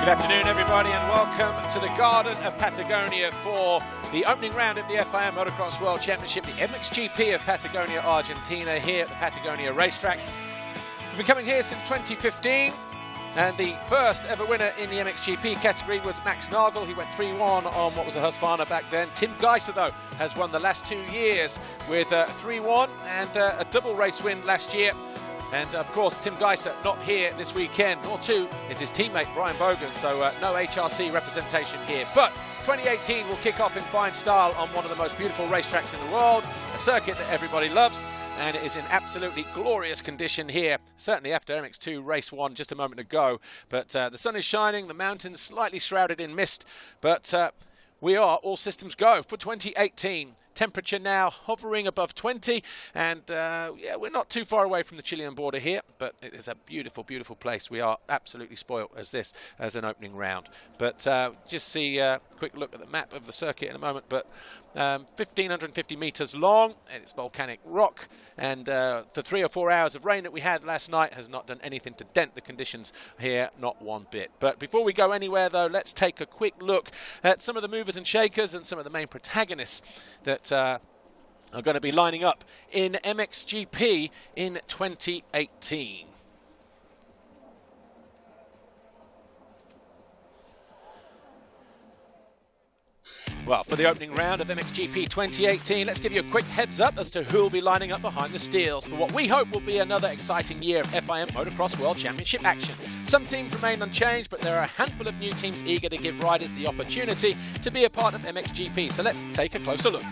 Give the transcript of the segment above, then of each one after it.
Good afternoon, everybody, and welcome to the Garden of Patagonia for the opening round of the FIM Motocross World Championship, the MXGP of Patagonia, Argentina, here at the Patagonia racetrack. We've been coming here since 2015, and the first ever winner in the MXGP category was Max Nagel. He went 3-1 on what was a Husqvarna back then. Tim Geiser, though, has won the last 2 years with 3-1 and a double race win last year. And, of course, Tim Geiser not here this weekend, nor too is his teammate Brian Bogus, so no HRC representation here. But 2018 will kick off in fine style on one of the most beautiful racetracks in the world, a circuit that everybody loves, and it is in absolutely glorious condition here, certainly after MX2 race 1 just a moment ago. But the sun is shining, the mountains slightly shrouded in mist, but we are all systems go for 2018. Temperature now hovering above 20, and yeah, we're not too far away from the Chilean border here, but it is a beautiful, beautiful place. We are absolutely spoilt as an opening round. But just see a quick look at the map of the circuit in a moment. But 1,550 meters long, and it's volcanic rock, and the 3 or 4 hours of rain that we had last night has not done anything to dent the conditions here, not one bit. But before we go anywhere, though, let's take a quick look at some of the movers and shakers and some of the main protagonists that are going to be lining up in MXGP in 2018. Well, for the opening round of MXGP 2018, let's give you a quick heads up as to who will be lining up behind the steels for what we hope will be another exciting year of FIM Motocross World Championship action. Some teams remain unchanged, but there are a handful of new teams eager to give riders the opportunity to be a part of MXGP, so let's take a closer look.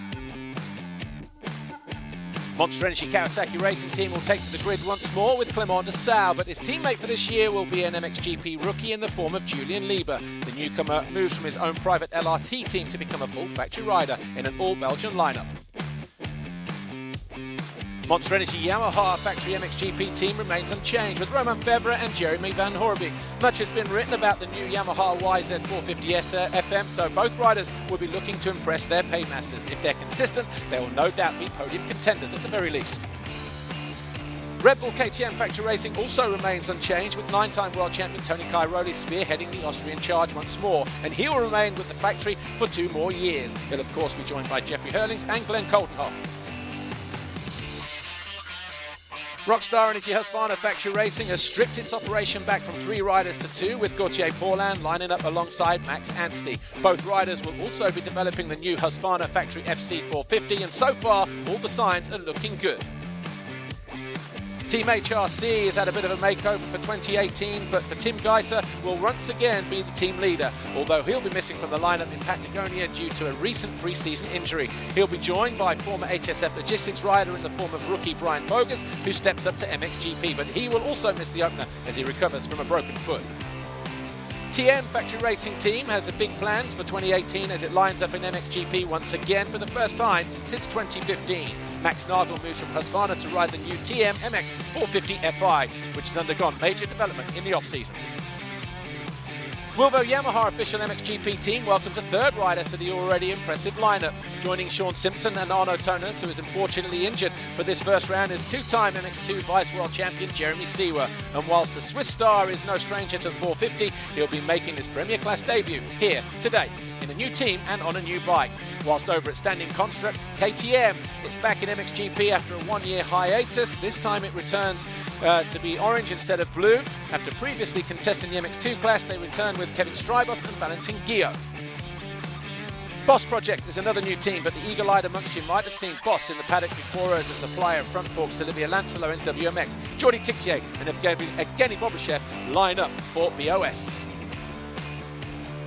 Monster Energy Kawasaki Racing Team will take to the grid once more with Clément de Searle, but his teammate for this year will be an MXGP rookie in the form of Julian Lieber. The newcomer moves from his own private LRT team to become a full factory rider in an all-Belgian lineup. Monster Energy Yamaha Factory MXGP team remains unchanged with Roman Febvre and Jeremy Van Horebeke. Much has been written about the new Yamaha YZ450S FM, so both riders will be looking to impress their paymasters. If they're consistent, they will no doubt be podium contenders at the very least. Red Bull KTM Factory Racing also remains unchanged with 9-time world champion Tony Cairoli spearheading the Austrian charge once more, and he will remain with the factory for 2 more years. He'll of course be joined by Jeffrey Herlings and Glenn Coldenhoff. Rockstar Energy Husqvarna Factory Racing has stripped its operation back from 3 riders to 2, with Gauthier Paulin lining up alongside Max Anstey. Both riders will also be developing the new Husqvarna Factory FC450, and so far all the signs are looking good. Team HRC has had a bit of a makeover for 2018, but for Tim Geiser will once again be the team leader, although he'll be missing from the lineup in Patagonia due to a recent pre-season injury. He'll be joined by former HSF Logistics rider in the form of rookie Brian Bogus, who steps up to MXGP, but he will also miss the opener as he recovers from a broken foot. TM Factory Racing Team has big plans for 2018 as it lines up in MXGP once again for the first time since 2015. Max Nagel moves from Husqvarna to ride the new TM MX 450 Fi, which has undergone major development in the off-season. Wilvo Yamaha official MXGP team welcomes a 3rd rider to the already impressive lineup. Joining Sean Simpson and Arno Tonas, who is unfortunately injured for this first round, is 2-time MX2 Vice World Champion Jeremy Seewer. And whilst the Swiss star is no stranger to the 450, he'll be making his Premier Class debut here today in a new team and on a new bike. Whilst over at Standing Construct, KTM, it's back in MXGP after a 1-year hiatus. This time it returns to be orange instead of blue. After previously contesting the MX2 class, they return with Kevin Strybos and Valentin Guillot. Boss Project is another new team, but the eagle-eyed amongst you might have seen Boss in the paddock before as a supplier of front forks to Olivier Lancelot in WMX. Jordi Tixier and Evgeny Bobryshev line up for BOS.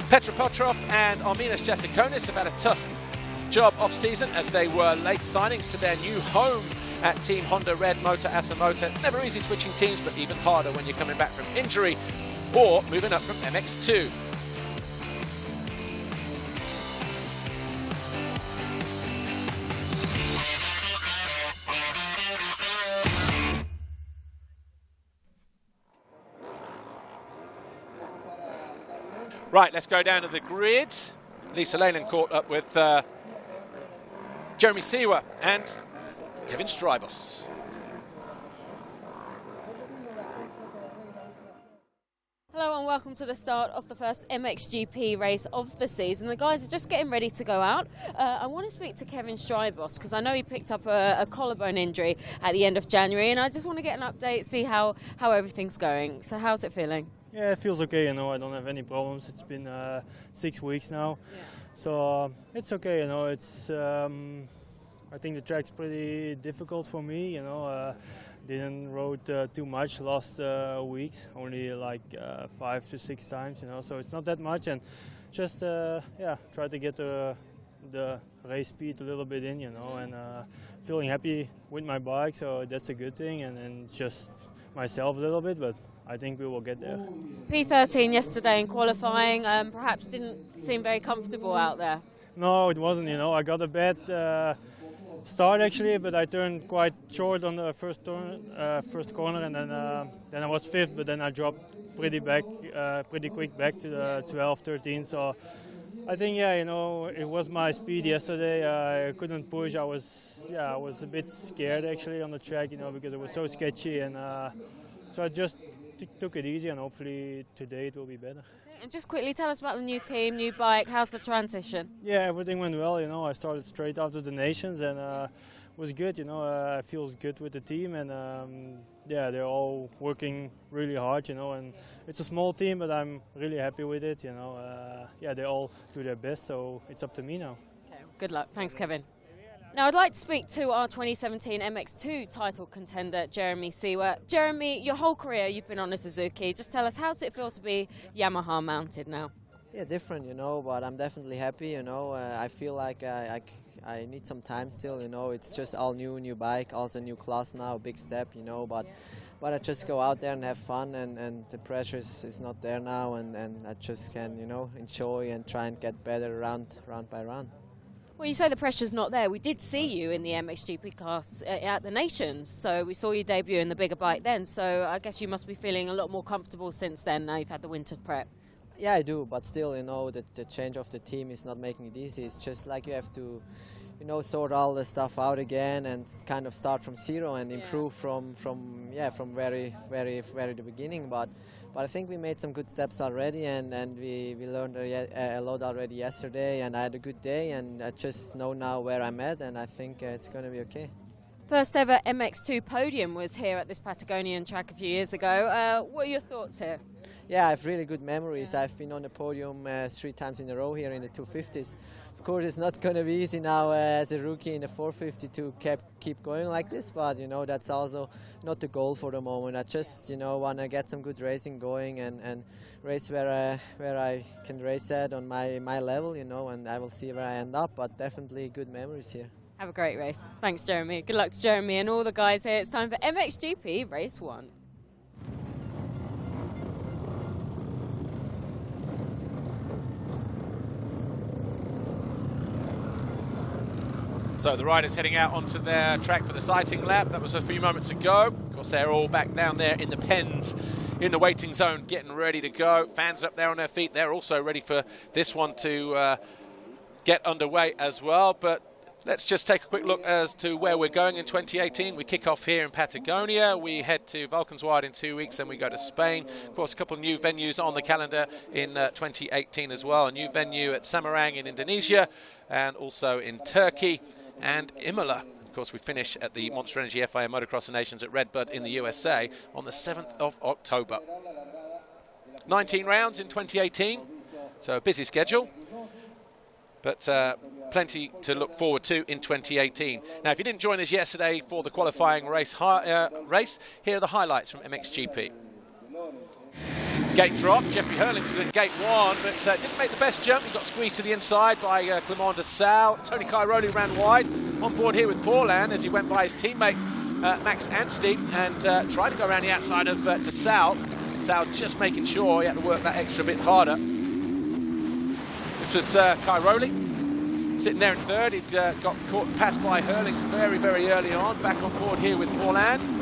Petra Petrov and Arminas Jasikonis have had a tough job off-season as they were late signings to their new home at Team Honda Red Motor Asamoah. It's never easy switching teams, but even harder when you're coming back from injury or moving up from MX2. Right, let's go down to the grid. Lisa Leyland caught up with Jeremy Seewer and Kevin Strybos. Hello and welcome to the start of the first MXGP race of the season. The guys are just getting ready to go out. I want to speak to Kevin Strybos because I know he picked up a collarbone injury at the end of January, and I just want to get an update, see how everything's going. So how's it feeling? Yeah, it feels okay, you know, I don't have any problems. It's been 6 weeks now, so it's okay, you know. It's I think the track's pretty difficult for me, you know. Didn't rode too much last weeks, only like 5 to 6 times, you know, so it's not that much, and just try to get the race speed a little bit in, you know, and feeling happy with my bike, so that's a good thing, and it's just myself a little bit, but I think we will get there. P13 yesterday in qualifying, perhaps didn't seem very comfortable out there. No, it wasn't, you know. I got a bad start actually, but I turned quite short on the first corner, and then I was 5th, but then I dropped pretty quick back to the 12, 13. So I think, yeah, you know, it was my speed yesterday. I couldn't push. I was a bit scared actually on the track, you know, because it was so sketchy, and so I just took it easy, and hopefully today it will be better. And just quickly tell us about the new team, new bike. How's the transition? Yeah, everything went well. You know, I started straight after the Nations, and was good. You know, I feel good with the team, and yeah, they're all working really hard. You know, and it's a small team, but I'm really happy with it. You know, yeah, they all do their best, so it's up to me now. Okay, good luck. Thanks, Kevin. Now I'd like to speak to our 2017 MX2 title contender, Jeremy Seewer. Jeremy, your whole career you've been on a Suzuki. Just tell us, how does it feel to be Yamaha mounted now? Yeah, different, you know, but I'm definitely happy, you know. I feel like I need some time still, you know. It's just all new bike, also new class now, big step, you know, but I just go out there and have fun, and the pressure is not there now, and I just can, you know, enjoy and try and get better round by round. Well, you say the pressure's not there. We did see you in the MXGP class at the Nations, so we saw you debut in the bigger bike then, so I guess you must be feeling a lot more comfortable since then, now you've had the winter prep. Yeah, I do, but still, you know, the change of the team is not making it easy. It's just like you have to, you know, sort all the stuff out again and kind of start from zero and improve from very the beginning. But I think we made some good steps already, and we learned a lot already yesterday, and I had a good day, and I just know now where I'm at, and I think it's going to be okay. First ever MX2 podium was here at this Patagonian track a few years ago. What are your thoughts here? Yeah, I have really good memories. I've been on the podium 3 times in a row here in the 250s. Of course, it's not going to be easy now as a rookie in the 450 to keep going like this, but you know, that's also not the goal for the moment. I just, you know, want to get some good racing going and race where I can race at on my level, you know, and I will see where I end up, but definitely good memories here. Have a great race. Thanks, Jeremy. Good luck to Jeremy and all the guys here. It's time for MXGP Race 1. So the riders heading out onto their track for the sighting lap. That was a few moments ago. Of course, they're all back down there in the pens, in the waiting zone, getting ready to go. Fans up there on their feet. They're also ready for this one to get underway as well. But let's just take a quick look as to where we're going in 2018. We kick off here in Patagonia. We head to Valkenswaard in 2 weeks, then we go to Spain. Of course, a couple of new venues on the calendar in 2018 as well. A new venue at Samarang in Indonesia, and also in Turkey and Imola. Of course, we finish at the Monster Energy FIA Motocross of Nations at Redbud in the USA on the 7th of October. 19 rounds in 2018, so a busy schedule, but plenty to look forward to in 2018. Now, if you didn't join us yesterday for the qualifying race, here are the highlights from MXGP. Gate drop. Jeffrey Hurlings was in gate 1, but didn't make the best jump. He got squeezed to the inside by Clement de Searle. Tony Cairoli ran wide. On board here with Paulin as he went by his teammate Max Anstey and tried to go around the outside of de Searle. Searle just making sure he had to work that extra bit harder. This was Cairoli sitting there in 3rd. He'd got passed by Hurlings very, very early on. Back on board here with Paulin.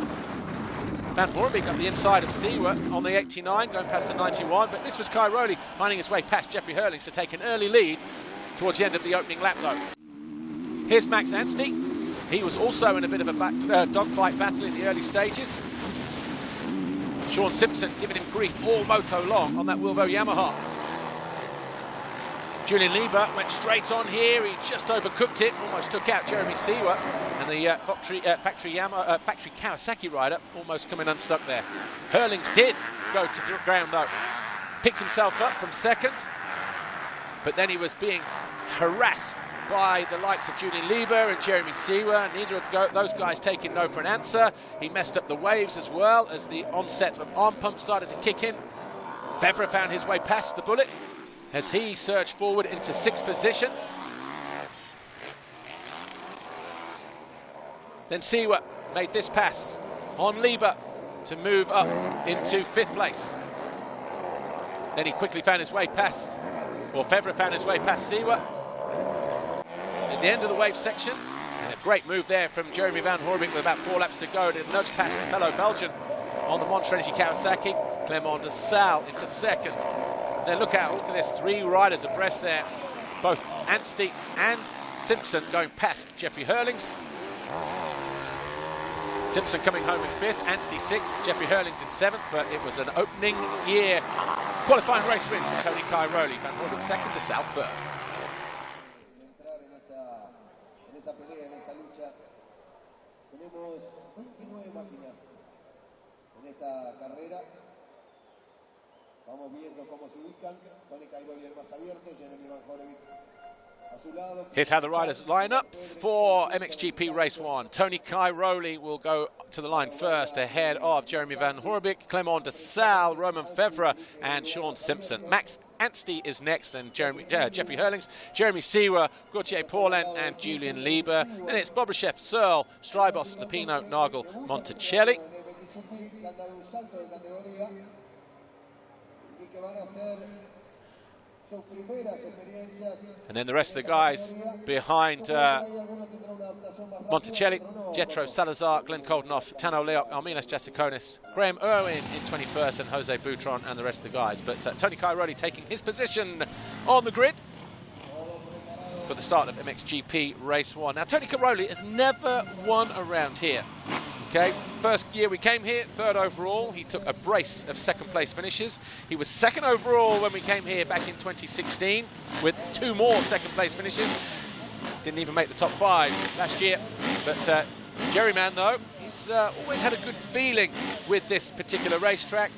Van Horenbeek up the inside of Seewer on the 89, going past the 91, but this was Cairoli finding his way past Jeffrey Hurlings to take an early lead towards the end of the opening lap, though. Here's Max Anstey. He was also in a bit of a dogfight battle in the early stages. Sean Simpson giving him grief all moto long on that Wilvo Yamaha. Julian Lieber went straight on here. He just overcooked it, almost took out Jeremy Seewer, and the factory Kawasaki rider almost coming unstuck there. Hurlings did go to the ground though. Picked himself up from second, but then he was being harassed by the likes of Julian Lieber and Jeremy Seewer. Neither of those guys taking no for an answer. He messed up the waves as well as the onset of arm pump started to kick in. Febvre found his way past the bullet as he surged forward into 6th position. Then Seewer made this pass on Lieber to move up into 5th place. Then he quickly found his way past, or Febvre found his way past Seewer at the end of the wave section. And a great move there from Jeremy Van Horbink with about 4 laps to go to nudge past the fellow Belgian on the Monster Energy Kawasaki. Clément de Searle into 2nd. Then look at this, 3 riders abreast there, both Anstey and Simpson going past Jeffrey Hurlings. Simpson coming home in 5th, Anstey 6th, Jeffrey Hurlings in 7th, but it was an opening year qualifying race win for Tony Cairoli. Van Horbink 2nd, de Searle 3rd. Vamos viendo cómo se ubican. Tony Cairoli el más abierto, Jeremy Van Horbink a su lado. Here's how the riders line up for MXGP Race 1. Tony Cairoli will go to the line first, ahead of Jeremy Van Horbink, Clément de Searle, Romain Febvre, and Sean Simpson. Max Anstey is next, then Jeffrey Hurlings, Jeremy Seewer, Gauthier Paulin, and Julian Lieber. Then it's Bobryshev, Searle, Strybos, Lupino, Nagel, Monticelli. And then the rest of the guys behind Monticelli, Jetro Salazar, Glenn Koldenoff, Tano Leok, Arminas Jasikonis, Graham Irwin in 21st, and Jose Boutron and the rest of the guys. But Tony Cairoli taking his position on the grid for the start of MXGP Race 1. Now, Tony Cairoli has never won around here. Okay, first year we came here, 3rd overall. He took a brace of 2nd place finishes. He was 2nd overall when we came here back in 2016 with 2 more 2nd place finishes. Didn't even make the top 5 last year. But Jerryman, though, he's always had a good feeling with this particular racetrack.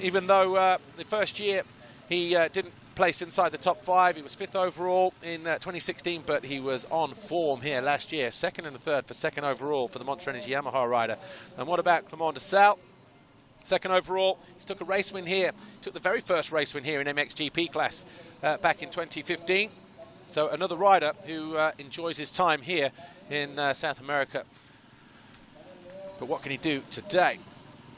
Even though the first year he didn't place inside the top 5. He was 5th overall in 2016, but he was on form here last year. 2nd and 3rd for 2nd overall for the Monster Energy Yamaha rider. And what about Clément de Searle? 2nd overall. He took a race win here. Took the very first race win here in MXGP class back in 2015. So another rider who enjoys his time here in South America. But what can he do today?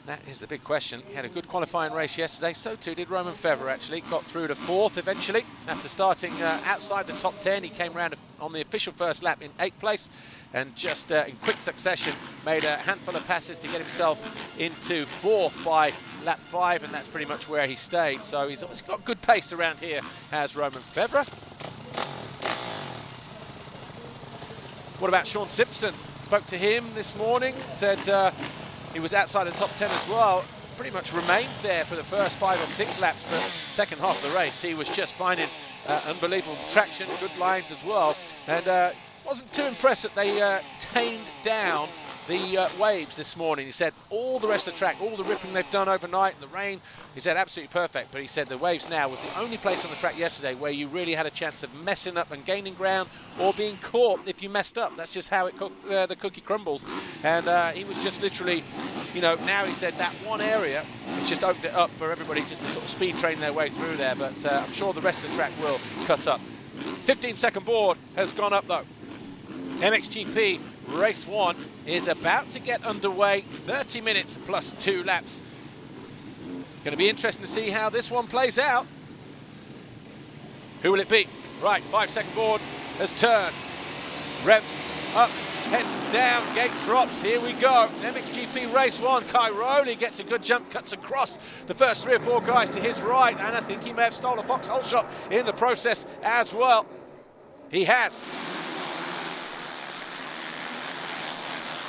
That is the big question. He had a good qualifying race yesterday. So too did Romain Febvre, actually. Got through to 4th eventually. After starting outside the top 10, he came round on the official first lap in 8th place. And just in quick succession, made a handful of passes to get himself into 4th by lap 5. And that's pretty much where he stayed. So he's obviously got good pace around here, has Romain Febvre. What about Sean Simpson? Spoke to him this morning. Said he was outside the top 10 as well, pretty much remained there for the first 5 or 6 laps, but second half of the race he was just finding unbelievable traction, good lines as well, and wasn't too impressed that they tamed down the waves this morning. He said all the rest of the track, all the ripping they've done overnight and the rain, he said absolutely perfect, but he said the waves now was the only place on the track yesterday where you really had a chance of messing up and gaining ground or being caught if you messed up. That's just how the cookie crumbles. And he was just literally, you know, now he said that one area, it's just opened it up for everybody just to sort of speed train their way through there, but I'm sure the rest of the track will cut up. 15-second board has gone up though. MXGP Race 1 is about to get underway. 30 minutes plus 2 laps. Going to be interesting to see how this one plays out. Who will it be? Right, 5-second board has turned. Revs up, heads down, gate drops. Here we go. MXGP Race 1. Cairoli gets a good jump, cuts across the first 3 or 4 guys to his right, and I think he may have stolen a foxhole shot in the process as well. He has.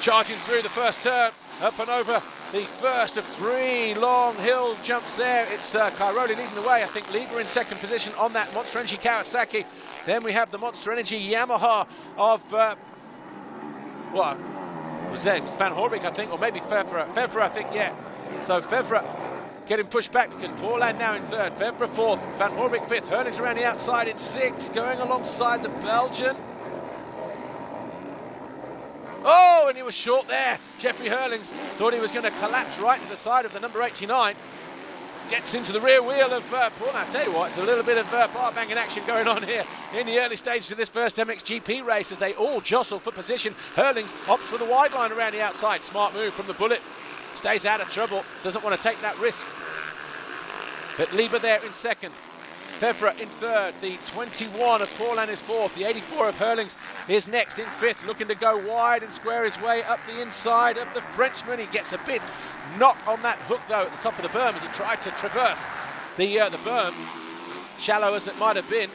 Charging through the first turn, up and over the first of 3 long hill jumps there. It's Cairoli leading the way. I think Lieber in second position on that Monster Energy Kawasaki. Then we have the Monster Energy Yamaha of, what was that? It was Van Horbik, I think, or maybe Fevre. Fevre, I think, yeah. So Fevre getting pushed back because Paulin now in third, Fevre fourth, Van Horbik fifth, Hurlings around the outside in sixth, going alongside the Belgian. Oh, and he was short there. Jeffrey Hurlings thought he was going to collapse right to the side of the number 89. Gets into the rear wheel of Paul. I tell you what, it's a little bit of bar banging action going on here in the early stages of this first MXGP race as they all jostle for position. Hurlings opts for the wide line around the outside. Smart move from the Bullet. Stays out of trouble. Doesn't want to take that risk. But Lieber there in second. Fevre in third, the 21 of Paulin is fourth, the 84 of Hurlings is next in fifth, looking to go wide and square his way up the inside of the Frenchman. He gets a bit knock on that hook though at the top of the berm as he tried to traverse the berm, shallow as it might have been.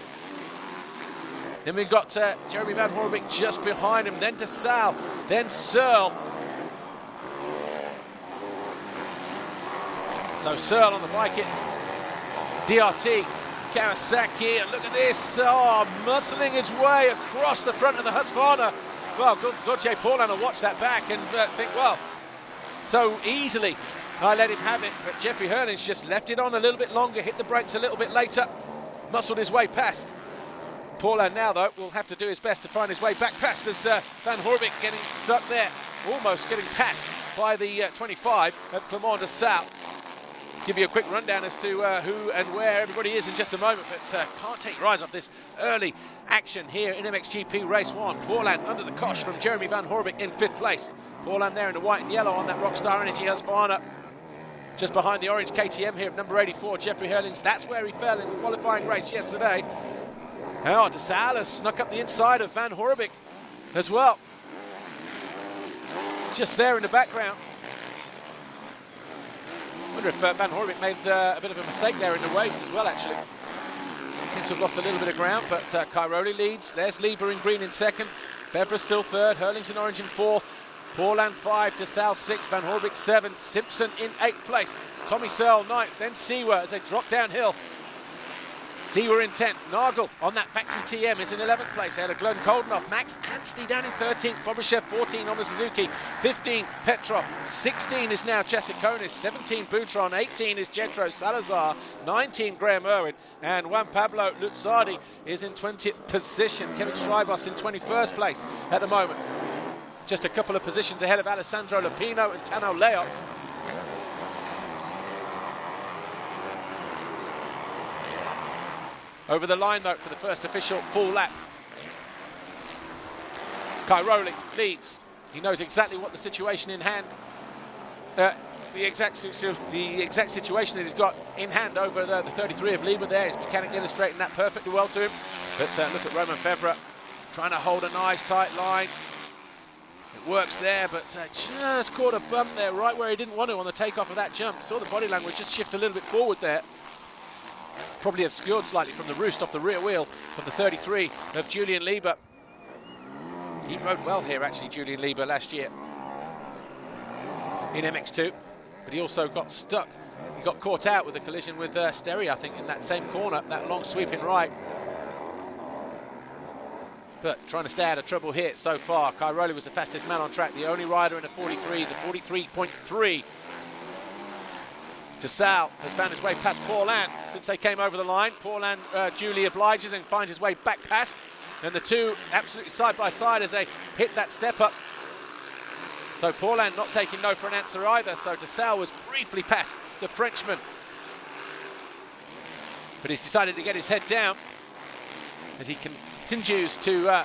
Then we've got Jeremy Van Horbik just behind him, then to Searle, then Searle. So Searle on the bike it, DRT. Kawasaki, and look at this, muscling his way across the front of the Husqvarna. Well, Gauthier Paulin will watch that back and think, well, so easily I let him have it, but Jeffrey Hurlings just left it on a little bit longer, hit the brakes a little bit later, muscled his way past. Paulin now, though, will have to do his best to find his way back past as Van Horbik getting stuck there, almost getting passed by the 25 of Clement de Searle. Give you a quick rundown as to who and where everybody is in just a moment, but can't take your eyes off this early action here in MXGP Race 1. Paulin under the cosh from Jeremy Van Horbik in 5th place. Paulin there in the white and yellow on that Rockstar Energy Husqvarna. Just behind the orange KTM here of number 84, Jeffrey Hurlings. That's where he fell in the qualifying race yesterday. Oh, de Searle has snuck up the inside of Van Horbik as well. Just there in the background. I wonder if Van Horbik made a bit of a mistake there in the waves as well, actually. Seems to have lost a little bit of ground, but Cairoli leads. There's Lieber in green in second. Fevre still third. Hurlings in orange in fourth. Paulin 5, de Searle 6, Van Horbik 7, Simpson in 8th place. Tommy Searle 9th, then Seewer as they drop downhill. Seewer in 10th. Nagel on that factory TM is in 11th place. Ahead of Glenn Koldenoff. Max Anstey down in 13th. Bobrishev 14 on the Suzuki. 15 Petrov. 16 is now Chasikonis. 17 Boutron. 18 is Jetro Salazar. 19 Graham Irwin. And Juan Pablo Luzzardi is in 20th position. Kevin Strybos in 21st place at the moment. Just a couple of positions ahead of Alessandro Lupino and Tano Leo. Over the line, though, for the first official full lap. Cairoli leads. He knows exactly what the situation in hand, the exact situation that he's got in hand over the 33 of Lieber there. His mechanic illustrating that perfectly well to him. But look at Romain Fevre trying to hold a nice tight line. It works there, but just caught a bump there right where he didn't want to on the takeoff of that jump. Saw the body language just shift a little bit forward there. Probably obscured slightly from the roost off the rear wheel of the 33 of Julian Lieber. He rode well here, actually, Julian Lieber, last year in MX2, but he also got stuck. He got caught out with a collision with Steri, I think, in that same corner, that long sweeping right. But trying to stay out of trouble here so far. Cairoli was the fastest man on track, the only rider in a 43, is a 43.3. de Searle has found his way past Paulin since they came over the line. Paulin duly obliges and finds his way back past. And the two absolutely side by side as they hit that step up. So Paulin not taking no for an answer either. So de Searle was briefly past the Frenchman. But he's decided to get his head down as he continues to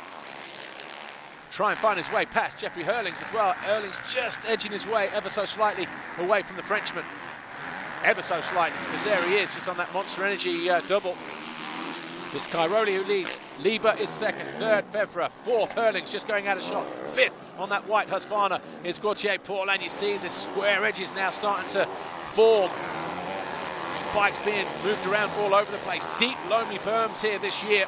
try and find his way past Jeffrey Hurlings as well. Hurlings just edging his way ever so slightly away from the Frenchman. Ever so slightly, because there he is, just on that Monster Energy double. It's Cairoli who leads. Lieber is second. Third, Fevre. Fourth, Hurlings just going out of shot. Fifth on that white Husqvarna is Gauthier Paulin. You see the square edges now starting to form. Bikes being moved around all over the place. Deep, loamy berms here this year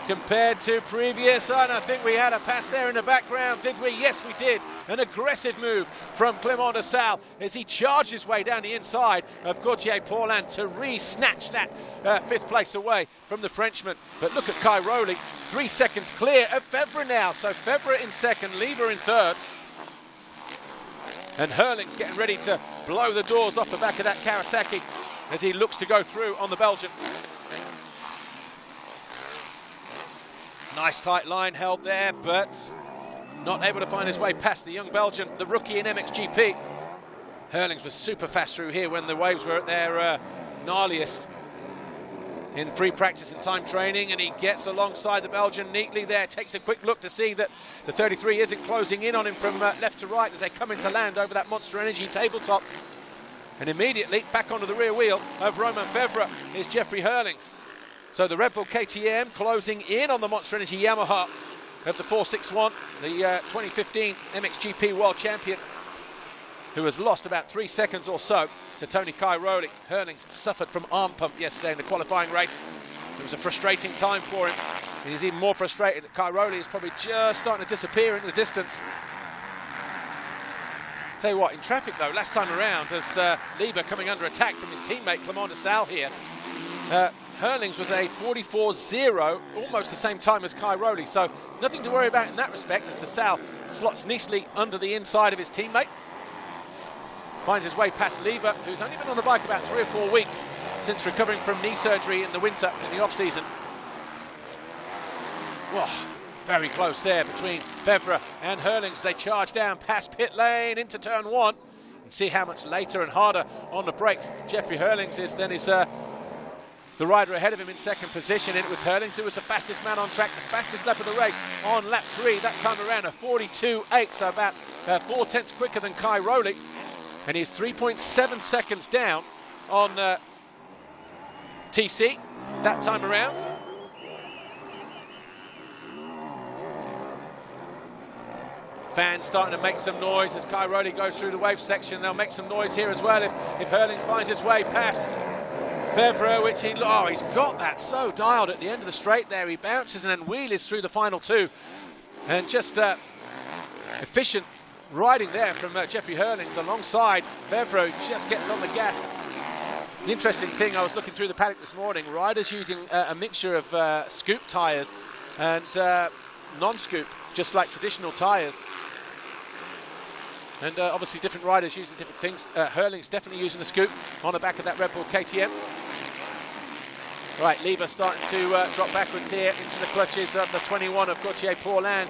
compared to previous. And I think we had a pass there in the background, did we? Yes, we did. An aggressive move from Clément de Searle as he charged his way down the inside of Gauthier Paulin to re-snatch that 5th place away from the Frenchman. But look at Cairoli, 3 seconds clear of Febvre now. So Febvre in second, Lever in third. And Herlings getting ready to blow the doors off the back of that Kawasaki as he looks to go through on the Belgian. Nice tight line held there, but not able to find his way past the young Belgian, the rookie in MXGP. Herlings was super fast through here when the waves were at their gnarliest in free practice and time training, and he gets alongside the Belgian neatly there, takes a quick look to see that the 33 isn't closing in on him from left to right as they come into land over that Monster Energy tabletop. And immediately back onto the rear wheel of Romain Febvre is Jeffrey Herlings. So the Red Bull KTM closing in on the Monster Energy Yamaha of the 461, the 2015 MXGP World Champion, who has lost about 3 seconds or so to Tony Cairoli. Herlings suffered from arm pump yesterday in the qualifying race. It was a frustrating time for him. And he's even more frustrated that Cairoli is probably just starting to disappear into the distance. Tell you what, in traffic though, last time around, as Lieber coming under attack from his teammate Clément de Searle here, Herlings was a 44.0, almost the same time as Cairoli, so nothing to worry about in that respect as de Searle slots neatly under the inside of his teammate. Finds his way past Lieber, who's only been on the bike about 3 or 4 weeks since recovering from knee surgery in the winter, in the off-season. Whoa, very close there between Febvre and Herlings. They charge down past pit lane into turn 1. And see how much later and harder on the brakes Jeffrey Herlings is than his the rider ahead of him in second position. And it was Herlings who was the fastest man on track, the fastest lap of the race on lap 3 that time around, a 42.8, so about 4 tenths quicker than Cairoli. And he's 3.7 seconds down on TC that time around. Fans starting to make some noise as Cairoli goes through the wave section. They'll make some noise here as well if Herlings finds his way past Febvre, which he's got that so dialed at the end of the straight there. He bounces and then wheelies through the final 2. And just efficient riding there from Jeffrey Herlings alongside Febvre, just gets on the gas. The interesting thing, I was looking through the paddock this morning, riders using a mixture of scoop tyres and non-scoop, just like traditional tyres. And obviously different riders using different things. Herlings definitely using the scoop on the back of that Red Bull KTM. Right, Lieber starting to drop backwards here into the clutches of the 21 of Gauthier Paulin.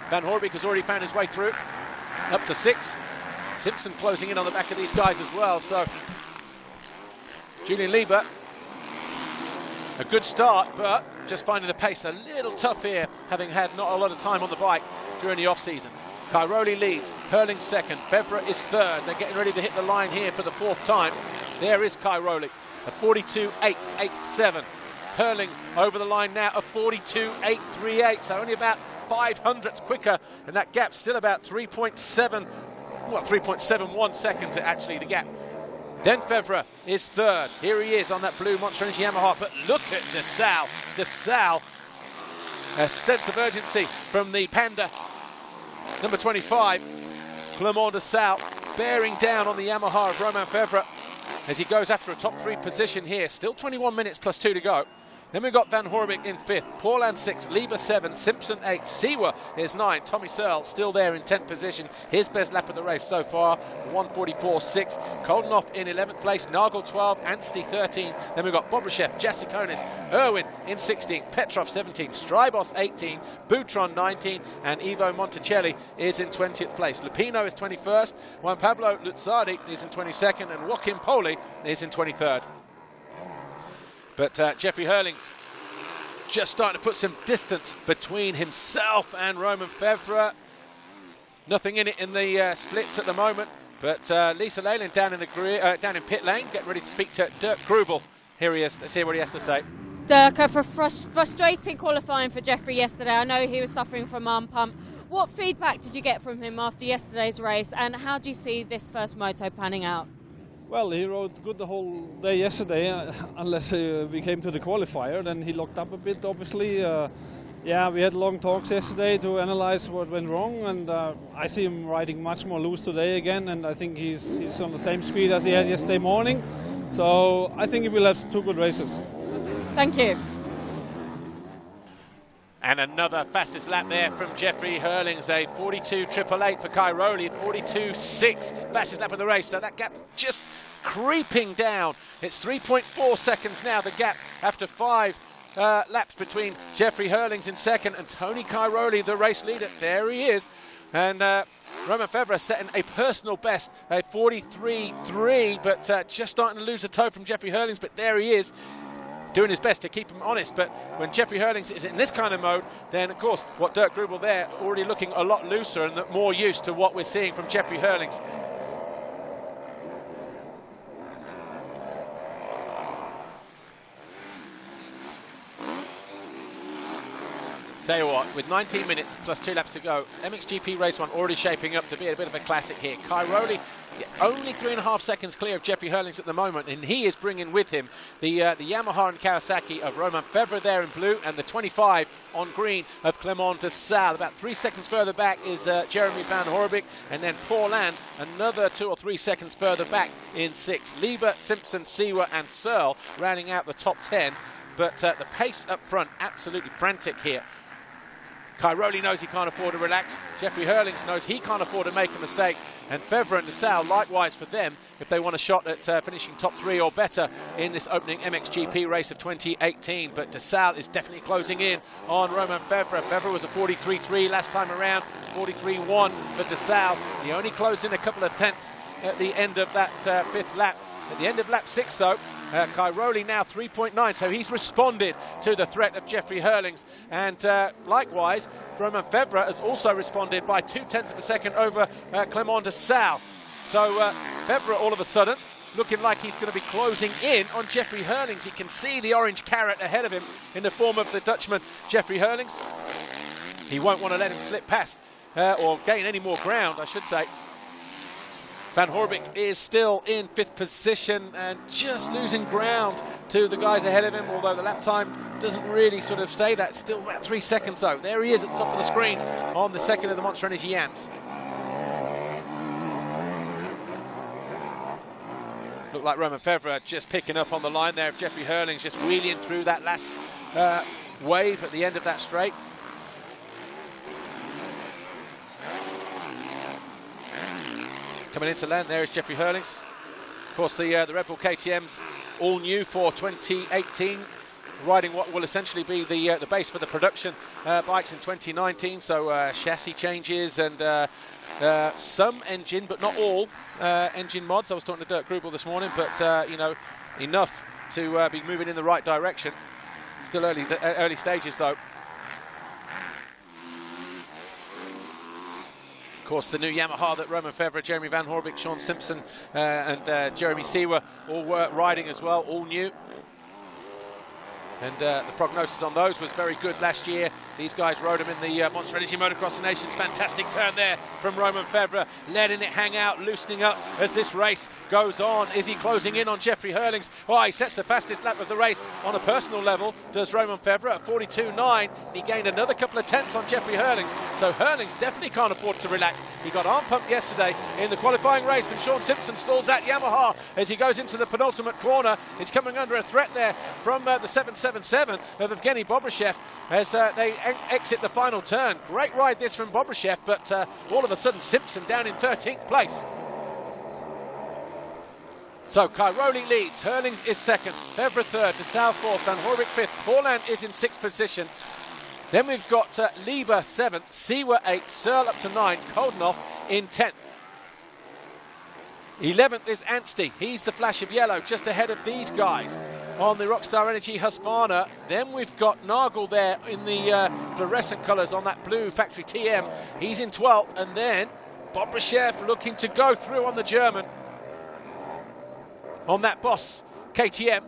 Van Hoorbeek has already found his way through, up to 6th. Simpson closing in on the back of these guys as well. So Julian Lieber, a good start, but just finding the pace a little tough here, having had not a lot of time on the bike during the off-season. Cairoli leads, Herlings second, Febvre is third. They're getting ready to hit the line here for the 4th time. There is Cairoli, a 42.887. Herlings over the line now, a 42.838, so only about 500ths quicker, and that gap's still about 3.71 seconds actually, the gap. Then Febvre is third. Here he is on that blue Monster Energy Yamaha, but look at de Searle. De Searle, a sense of urgency from the Panda. Number 25, Clément de Searle, bearing down on the Yamaha of Romain Febvre as he goes after a top 3 position here. Still 21 minutes plus 2 to go. Then we've got Van Hoorbeek in 5th, Paulin 6th, Lieber 7th, Simpson 8th, Seewer is 9th, Tommy Searle still there in 10th position. His best lap of the race so far, 1:44.6. Koldenhoff in 11th place, Nagel 12th, Anstey 13th. Then we've got Bobryshev, Jasikonis, Irwin in 16th, Petrov 17th, Strybos 18th, Boutron 19th, and Ivo Monticelli is in 20th place. Lupino is 21st, Juan Pablo Luzzardi is in 22nd, and Joachim Poli is in 23rd. But Jeffrey Herlings just starting to put some distance between himself and Romain Febvre. Nothing in it in the splits at the moment. But Lisa Leyland down in pit lane, getting ready to speak to Dirk Grubel. Here he is. Let's hear what he has to say. Dirk, for frustrating qualifying for Jeffrey yesterday. I know he was suffering from arm pump. What feedback did you get from him after yesterday's race, and how do you see this first moto panning out? Well, he rode good the whole day yesterday, unless we came to the qualifier. Then he locked up a bit, obviously. Yeah, we had long talks yesterday to analyze what went wrong, and I see him riding much more loose today again, and I think he's on the same speed as he had yesterday morning. So I think he will have 2 good races. Thank you. And another fastest lap there from Jeffrey Hurlings, a 42.888 for Cairoli, 42.6 fastest lap of the race. So that gap just creeping down. It's 3.4 seconds now, the gap after 5 laps between Jeffrey Hurlings in second and Tony Cairoli, the race leader. There he is. And Romain Febvre setting a personal best, a 43.3, but just starting to lose a toe from Jeffrey Hurlings. But there he is, doing his best to keep him honest. But when Jeffrey Hurlings is in this kind of mode, then, of course, what Dirk Grubel there, already looking a lot looser and more used to what we're seeing from Jeffrey Hurlings. Tell you what, with 19 minutes plus 2 laps to go, MXGP Race 1 already shaping up to be a bit of a classic here. Cairoli only 3.5 seconds clear of Jeffrey Hurlings at the moment, and he is bringing with him the Yamaha and Kawasaki of Romain Febvre there in blue, and the 25 on green of Clément de Searle. About 3 seconds further back is Jeremy Van Horebeke, and then Paul Land another 2 or 3 seconds further back in 6th. Lieber, Simpson, Seewer and Searle rounding out the top 10, but the pace up front absolutely frantic here. Cairoli knows he can't afford to relax. Jeffrey Hurlings knows he can't afford to make a mistake. And Febvre and de Searle, likewise for them, if they want a shot at finishing top 3 or better in this opening MXGP race of 2018. But de Searle is definitely closing in on Romain Febvre. Febvre was a 43.3 last time around, 43.1 for de Searle. He only closed in a couple of tenths at the end of that 5th lap. At the end of lap 6, though, Cairoli now 3.9, so he's responded to the threat of Jeffrey Hurlings. And likewise, Romain Febvre has also responded by 0.2 of a second over Clément de Searle. So Febvre, all of a sudden, looking like he's going to be closing in on Jeffrey Hurlings. He can see the orange carrot ahead of him in the form of the Dutchman, Jeffrey Hurlings. He won't want to let him slip past or gain any more ground, I should say. Van Horebeke is still in 5th position and just losing ground to the guys ahead of him, although the lap time doesn't really sort of say that. Still about 3 seconds though. There he is at the top of the screen on the second of the Monster Energy Yams. Looked like Romain Febvre just picking up on the line there of Jeffrey Hurlings, just wheeling through that last wave at the end of that straight. Coming into land there is Jeffrey Hurlings. Of course, the Red Bull KTM's all new for 2018, riding what will essentially be the base for the production bikes in 2019. So chassis changes and some engine, but not all engine mods. I was talking to Dirk Grubel this morning, but you know, enough to be moving in the right direction. Still early stages though. Of course, the new Yamaha that Romain Febvre, Jeremy Van Horebeke, Sean Simpson and Jeremy Seewer all were riding as well, all new. And the prognosis on those was very good last year. These guys rode them in the Monster Energy Motocross of Nations. Fantastic turn there from Romain Febvre, letting it hang out, loosening up as this race goes on. Is he closing in on Jeffrey Hurlings? Oh, he sets the fastest lap of the race on a personal level, does Romain Febvre at 42.9. He gained another couple of tenths on Jeffrey Hurlings, so Hurlings definitely can't afford to relax. He got arm pumped yesterday in the qualifying race, and Sean Simpson stalls that Yamaha as he goes into the penultimate corner. He's coming under a threat there from the 777 of Evgeny Bobryshev as they exit the final turn. Great ride this from Bobryshev, but all of a sudden Simpson down in 13th place. So Cairoli leads, Hurlings is second, Febvre third, de Searle fourth, Van Horebeke fifth, Pauland is in 6th position. Then we've got Lieber 7th, Seewer 8th, Searle up to 9th, Koldenhoff in 10th. 11th is Anstey. He's the flash of yellow just ahead of these guys on the Rockstar Energy Husqvarna. Then we've got Nagel there in the fluorescent colours on that blue factory TM. He's in 12th. And then Bobryshev looking to go through on the German on that Boss KTM.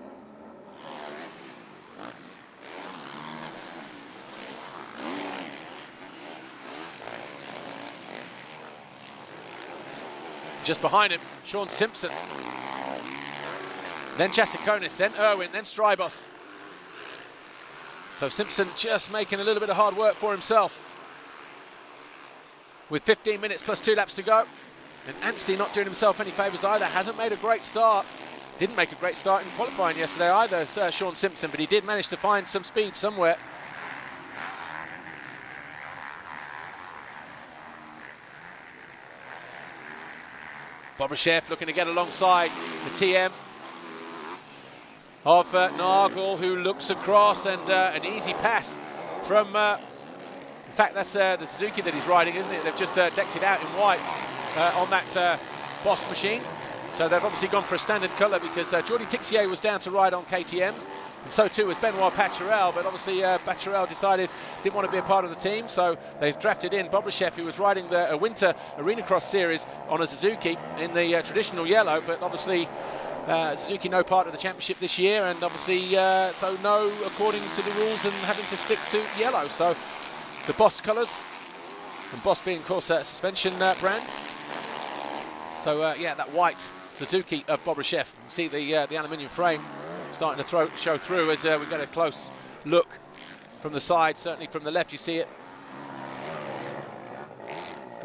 Just behind him, Sean Simpson. Then Chasikonis, then Irwin, then Strybos. So Simpson just making a little bit of hard work for himself. With 15 minutes plus 2 laps to go. And Anstey not doing himself any favours either. Hasn't made a great start. Didn't make a great start in qualifying yesterday either, Sean Simpson, but he did manage to find some speed somewhere. Bobryshev looking to get alongside the TM of Nagel, who looks across, and an easy pass from, in fact, that's the Suzuki that he's riding, isn't it? They've just decked it out in white on that Boss machine. So they've obviously gone for a standard colour because Jordi Tixier was down to ride on KTMs, and so too was Benoit Paturel, but obviously Paturel decided didn't want to be a part of the team, so they've drafted in Bobryshev, who was riding the Winter Arena Cross Series on a Suzuki in the traditional yellow, but obviously Suzuki no part of the championship this year, and obviously so no according to the rules and having to stick to yellow. So the Boss colours, and Boss being of course a suspension brand. So yeah, that white Suzuki of Bobryshev. See the aluminium frame starting to show through as we get a close look from the side. Certainly from the left you see it.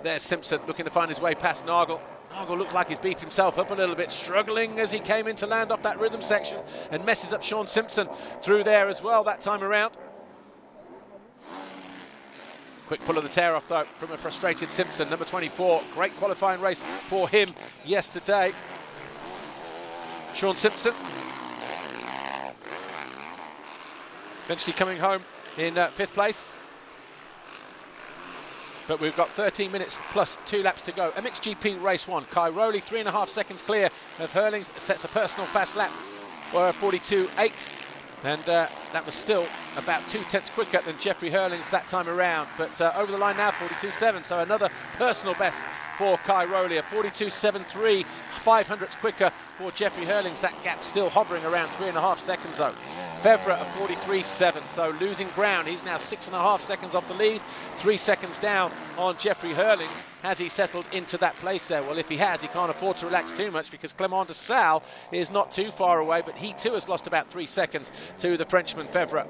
There's Simpson looking to find his way past Nagel. Nagel looked like he's beat himself up a little bit, struggling as he came in to land off that rhythm section and messes up Sean Simpson through there as well that time around. Quick pull of the tear off though from a frustrated Simpson, number 24. Great qualifying race for him yesterday. Sean Simpson eventually coming home in 5th place. But we've got 13 minutes plus 2 laps to go. MXGP race 1. Cairoli 3.5 seconds clear of Hurlings, sets a personal fast lap for 42.8. And that was still about 0.2 quicker than Jeffrey Hurlings that time around. But over the line now, 42.7. So another personal best for Cairoli, a 42.73, 500ths quicker for Jeffrey Hurlings. That gap still hovering around 3.5 seconds though. Fevre a 43.7, so losing ground. He's now 6.5 seconds off the lead, 3 seconds down on Jeffrey Hurlings. Has he settled into that place there? Well, if he has, he can't afford to relax too much because Clément de Searle is not too far away, but he too has lost about 3 seconds to the Frenchman Fevre.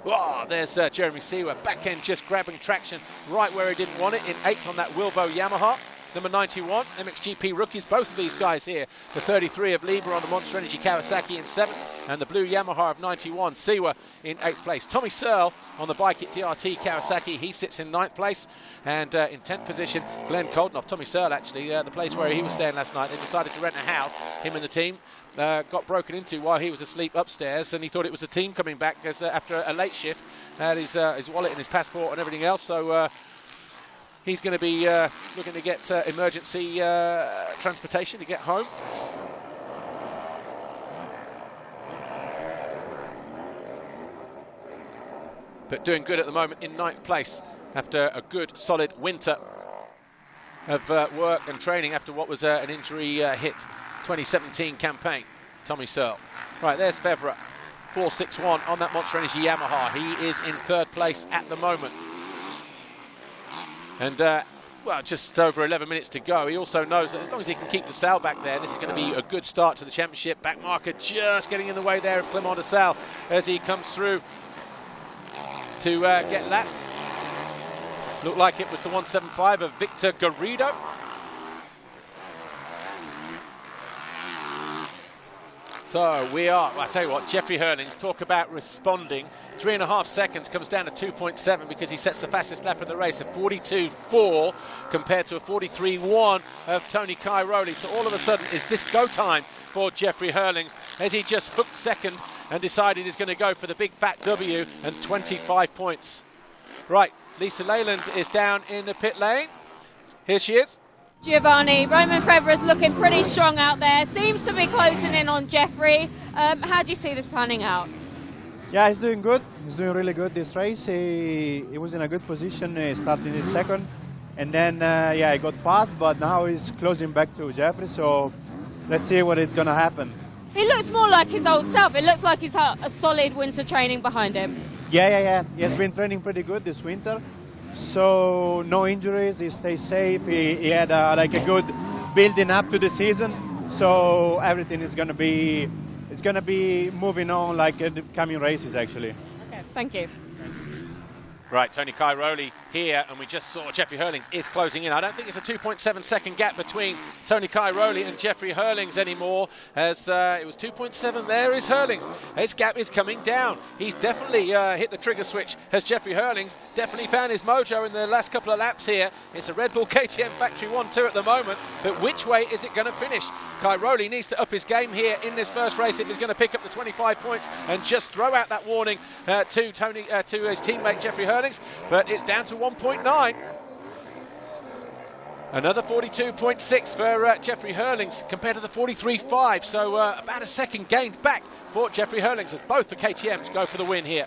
Oh, there's Jeremy Seewer, back end just grabbing traction right where he didn't want it, in 8th on that Wilvo Yamaha. Number 91, MXGP rookies, both of these guys here. The 33 of Lieber on the Monster Energy Kawasaki in 7th, and the blue Yamaha of 91, Seewer in 8th place. Tommy Searle on the Bike It DRT Kawasaki, he sits in 9th place, and in 10th position, Glenn Koldenoff. Tommy Searle actually, the place where he was staying last night, they decided to rent a house, him and the team. Got broken into while he was asleep upstairs, and he thought it was a team coming back as, after a late shift. Had his wallet and his passport and everything else, so he's going to be looking to get emergency transportation to get home. But doing good at the moment in 9th place after a good solid winter of work and training after what was an injury hit 2017 campaign. Tommy Searle. Right, there's Fevre, 4.61 on that Monster Energy Yamaha. He is in 3rd place at the moment. And, well, just over 11 minutes to go. He also knows that as long as he can keep the Searle back there, this is going to be a good start to the championship. Back marker just getting in the way there of Clément de Searle as he comes through to get lapped. Looked like it was the 175 of Victor Garrido. So we are, well, I tell you what, Jeffrey Hurlings, talk about responding. 3.5 seconds comes down to 2.7 because he sets the fastest lap of the race at 42.4 compared to a 43.1 of Tony Cairoli. So all of a sudden is this go time for Jeffrey Hurlings as he just hooked second and decided he's going to go for the big fat W and 25 points. Right, Lisa Leyland is down in the pit lane. Here she is. Giovanni, Roman Fevre is looking pretty strong out there. Seems to be closing in on Jeffrey. How do you see this panning out? Yeah, he's doing good. He's doing really good this race. He was in a good position starting his second. And then, yeah, he got past, but now he's closing back to Jeffrey. So let's see what is going to happen. He looks more like his old self. It looks like he's had a solid winter training behind him. Yeah. He has been training pretty good this winter. So no injuries, he stays safe. He had like a good building up to the season. So everything is going to be, it's going to be moving on like in the coming races actually. Okay, thank you. Right, Tony Cairoli here, and we just saw Jeffrey Hurlings is closing in. I don't think it's a 2.7 second gap between Tony Cairoli and Jeffrey Hurlings anymore, as it was 2.7. There is Hurlings. His gap is coming down. He's definitely hit the trigger switch, has Jeffrey Hurlings. Definitely found his mojo in the last couple of laps here. It's a Red Bull KTM Factory 1-2 at the moment, but which way is it going to finish? Cairoli needs to up his game here in this first race if he's going to pick up the 25 points and just throw out that warning to his teammate Jeffrey Hurlings. But it's down to 1.9. Another 42.6 for Jeffrey Hurlings compared to the 43.5. So about a second gained back for Jeffrey Hurlings as both the KTMs go for the win here.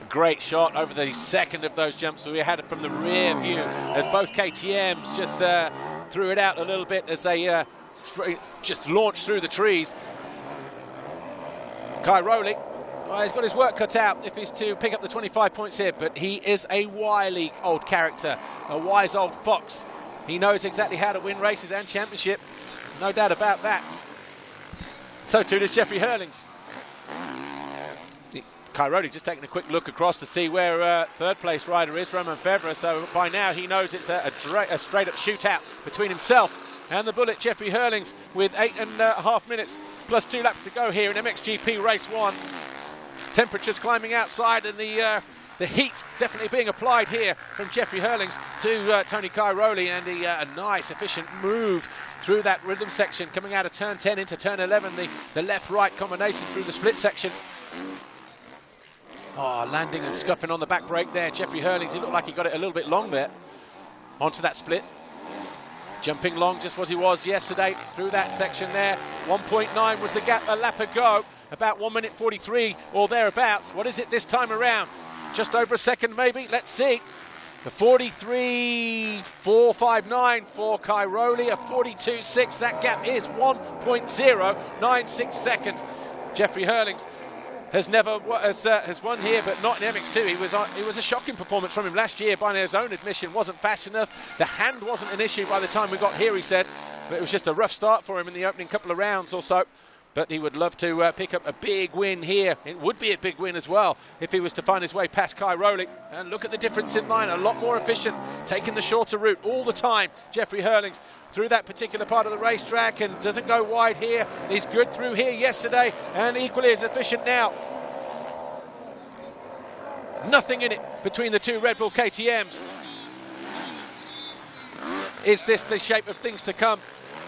Great shot over the second of those jumps we had from the rear view as both KTMs just threw it out a little bit as they just launched through the trees. Cairoli, well, he's got his work cut out if he's to pick up the 25 points here, but he is a wily old character, a wise old fox. He knows exactly how to win races and championship, no doubt about that. So too does Jeffrey Hurlings. Cairoli just taking a quick look across to see where third place rider is, Romain Febvre, so by now he knows it's a straight up shootout between himself and the bullet Jeffrey Hurlings with 8.5 minutes plus 2 laps to go here in MXGP race 1. Temperatures climbing outside and the heat definitely being applied here from Jeffrey Hurlings to Tony Cairoli, and a nice efficient move through that rhythm section coming out of turn 10 into turn 11, the left-right combination through the split section. Oh, landing and scuffing on the back brake there. Jeffrey Hurlings, he looked like he got it a little bit long there. Onto that split. Jumping long just as he was yesterday through that section there. 1.9 was the gap a lap ago. About 1 minute 43 or thereabouts. What is it this time around? Just over a second maybe. Let's see. The 43.459 for Cairoli. A 42.6. That gap is 1.096 seconds. Jeffrey Hurlings has won here, but not in MX2. It was a shocking performance from him last year. By his own admission, wasn't fast enough. The hand wasn't an issue by the time we got here, he said, but it was just a rough start for him in the opening couple of rounds or so. But he would love to pick up a big win here. It would be a big win as well if he was to find his way past Cairoli. And look at the difference in line, a lot more efficient, taking the shorter route all the time. Jeffrey Hurlings through that particular part of the racetrack and doesn't go wide here. He's good through here yesterday and equally as efficient now. Nothing in it between the two Red Bull KTMs. Is this the shape of things to come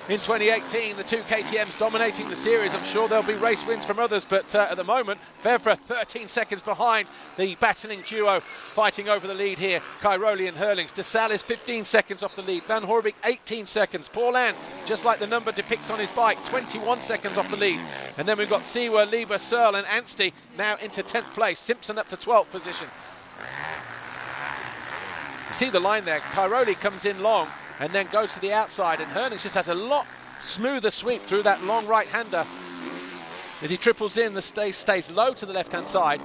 in 2018? The two KTMs dominating the series. I'm sure there'll be race wins from others, but at the moment, Febvre 13 seconds behind the battling duo fighting over the lead here. Cairoli and Hurlings. De Salle is 15 seconds off the lead. Van Horebeke 18 seconds. Paulin, just like the number depicts on his bike, 21 seconds off the lead. And then we've got Seewer, Lieber, Searle and Anstey now into 10th place. Simpson up to 12th position. You see the line there. Cairoli comes in long and then goes to the outside, and Hurlings just has a lot smoother sweep through that long right-hander. As he triples in, the stays low to the left-hand side.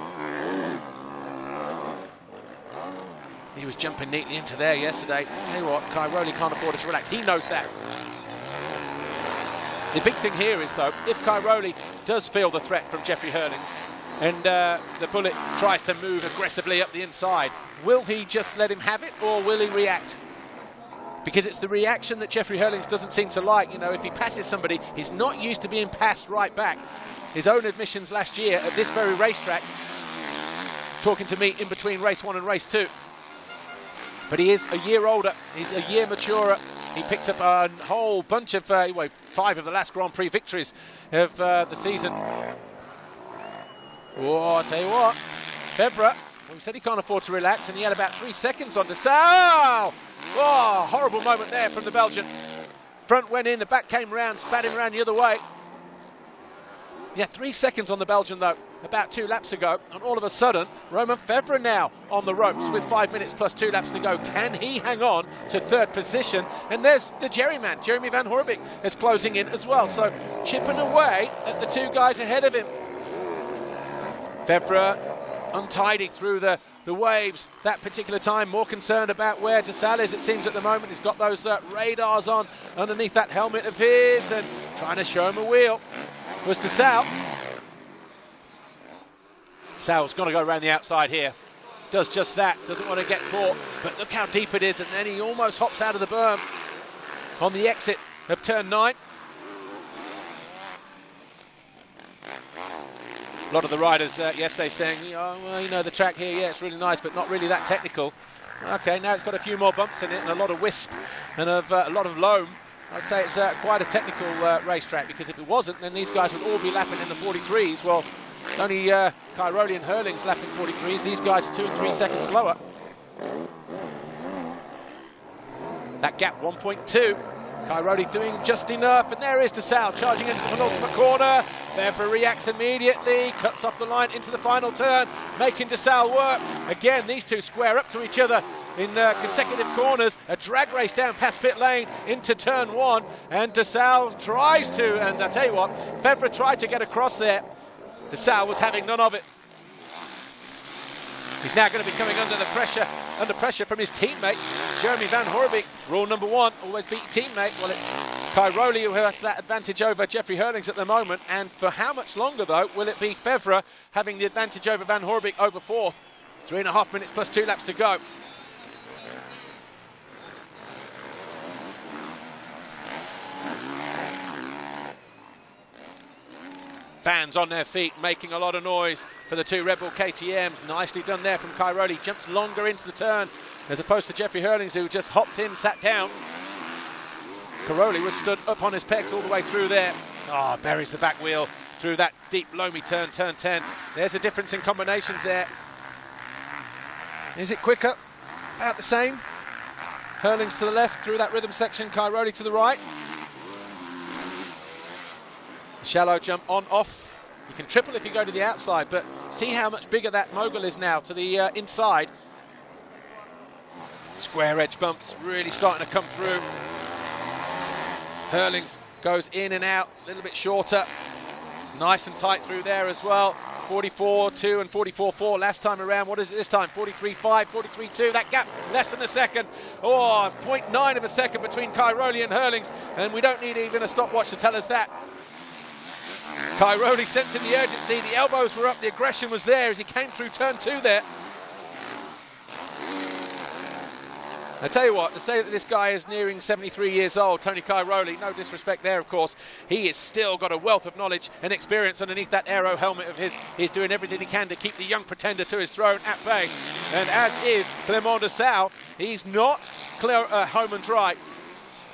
He was jumping neatly into there yesterday. Tell you what, Cairoli can't afford to relax. He knows that. The big thing here is, though, if Cairoli does feel the threat from Jeffrey Hurlings and the bullet tries to move aggressively up the inside, will he just let him have it, or will he react? Because it's the reaction that Jeffrey Hurlings doesn't seem to like. You know, if he passes somebody, he's not used to being passed right back. His own admissions last year at this very racetrack, talking to me in between race 1 and race 2. But he is a year older, he's a year maturer. He picked up a whole bunch of, 5 of the last Grand Prix victories of the season. Oh, I'll tell you what, Febvre, we said he can't afford to relax, and he had about 3 seconds on De Salle. Oh, horrible moment there from the Belgian. Front went in, the back came round, spat him round the other way. Yeah, 3 seconds on the Belgian, though, about 2 laps ago. And all of a sudden, Romain Febvre now on the ropes with 5 minutes plus 2 laps to go. Can he hang on to third position? And there's the Jerry man, Jeremy Van Horebeke, is closing in as well. So chipping away at the 2 guys ahead of him. Febvre untidy through the waves that particular time. More concerned about where DeSalle is, it seems, at the moment. He's got those radars on underneath that helmet of his and trying to show him a wheel. Was DeSalle. DeSalle's got to go around the outside here. Does just that, doesn't want to get caught, but look how deep it is, and then he almost hops out of the berm on the exit of turn 9. A lot of the riders yesterday saying, oh, well, you know, the track here, yeah, it's really nice, but not really that technical. Okay, now it's got a few more bumps in it and a lot of wisp and a lot of loam. I'd say it's quite a technical racetrack, because if it wasn't, then these guys would all be lapping in the 43s. Well, only Cairoli and Hurling's lapping 43s. These guys are 2 and 3 seconds slower. That gap 1.2. Cairoli doing just enough, and there is DeSalle charging into the penultimate corner. Febvre reacts immediately, cuts off the line into the final turn, making DeSalle work. Again, these two square up to each other in consecutive corners. A drag race down past pit lane into turn 1, and DeSalle tries to, and I tell you what, Febvre tried to get across there. DeSalle was having none of it. He's now going to be coming under pressure from his teammate, Jeremy Van Horebeke. Rule number 1, always beat your teammate. Well, it's Cairoli who has that advantage over Jeffrey Hurlings at the moment. And for how much longer, though, will it be Febvre having the advantage over Van Horebeke over 4th? 3.5 minutes plus 2 laps to go. Fans on their feet, making a lot of noise for the two Red Bull KTMs. Nicely done there from Cairoli. Jumps longer into the turn, as opposed to Jeffrey Hurlings, who just hopped in, sat down. Cairoli was stood up on his pegs all the way through there. Oh, buries the back wheel through that deep, loamy turn, turn 10. There's a difference in combinations there. Is it quicker? About the same. Hurlings to the left through that rhythm section, Cairoli to the right. Shallow jump on, off. You can triple if you go to the outside, but see how much bigger that mogul is now to the inside. Square edge bumps really starting to come through. Hurlings goes in and out, a little bit shorter. Nice and tight through there as well. 44.2 and 44.4 last time around. What is it this time? 43.5, 43.2. That gap less than a second. Oh, 0.9 of a second between Cairoli and Hurlings, and we don't need even a stopwatch to tell us that. Cairoli sensing the urgency, the elbows were up, the aggression was there as he came through turn 2 there. I tell you what, to say that this guy is nearing 73 years old, Tony Cairoli, no disrespect there, of course, he has still got a wealth of knowledge and experience underneath that aero helmet of his. He's doing everything he can to keep the young pretender to his throne at bay. And as is Clément DeSalle, he's not home and dry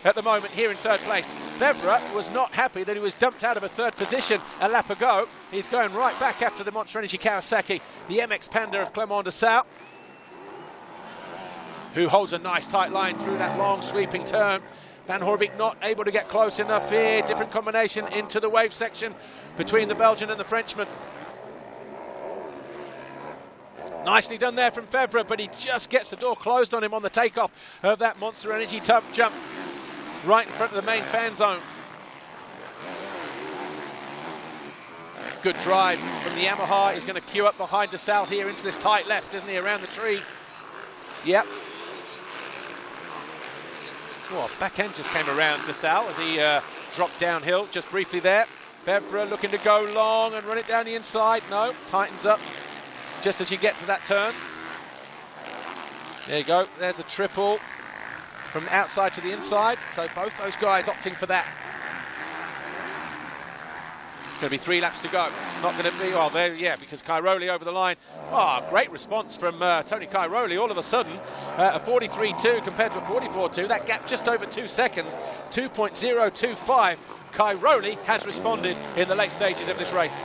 at the moment here in 3rd place. Febvre was not happy that he was dumped out of a 3rd position a lap ago. He's going right back after the Monster Energy Kawasaki, the MX Panda of Clément DeSalle, who holds a nice tight line through that long sweeping turn. Van Horebeke not able to get close enough here. Different combination into the wave section between the Belgian and the Frenchman. Nicely done there from Febvre, but he just gets the door closed on him on the takeoff of that Monster Energy jump right in front of the main fan zone. Good drive from the Yamaha. He's going to queue up behind DeSalle here into this tight left, isn't he, around the tree? Yep. Oh, back end just came around DeSalle as he dropped downhill just briefly there. Febvre looking to go long and run it down the inside. No, tightens up just as you get to that turn. There you go. There's a triple from the outside to the inside. So both those guys opting for that. Going to be 3 laps to go. Not going to be, well, there, yeah, because Cairoli over the line. Oh, great response from Tony Cairoli. All of a sudden, a 43.2 compared to a 44.2. That gap just over 2 seconds, 2.025. Cairoli has responded in the late stages of this race.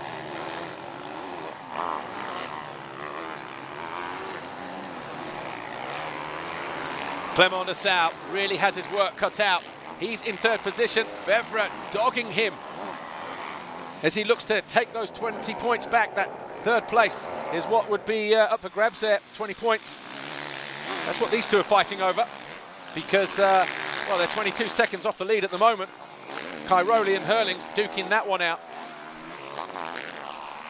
Clément DeSalle really has his work cut out. He's in 3rd position. Febvre dogging him as he looks to take those 20 points back. That 3rd place is what would be up for grabs there, 20 points. That's what these two are fighting over, because, well, they're 22 seconds off the lead at the moment. Cairoli and Hurlings duking that one out.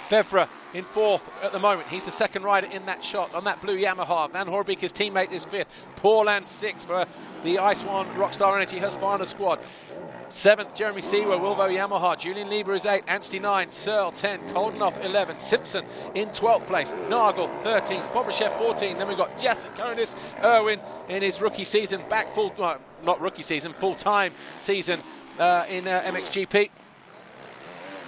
Fevre in fourth at the moment. He's the second rider in that shot on that blue Yamaha. Van Hoorbeek, his teammate, is fifth. Paulhan sixth for the Ice One Rockstar Energy Husqvarna squad. Seventh, Jeremy Seewer, Wilvo Yamaha. Julian Lieber is 8, Anstey 9, Searle 10, Koldenoff 11, Simpson in 12th place, Nagel 13, Bobryshev 14. Then we've got Jacek Konis, Irwin in his rookie season, back full, not rookie season, full-time season in MXGP.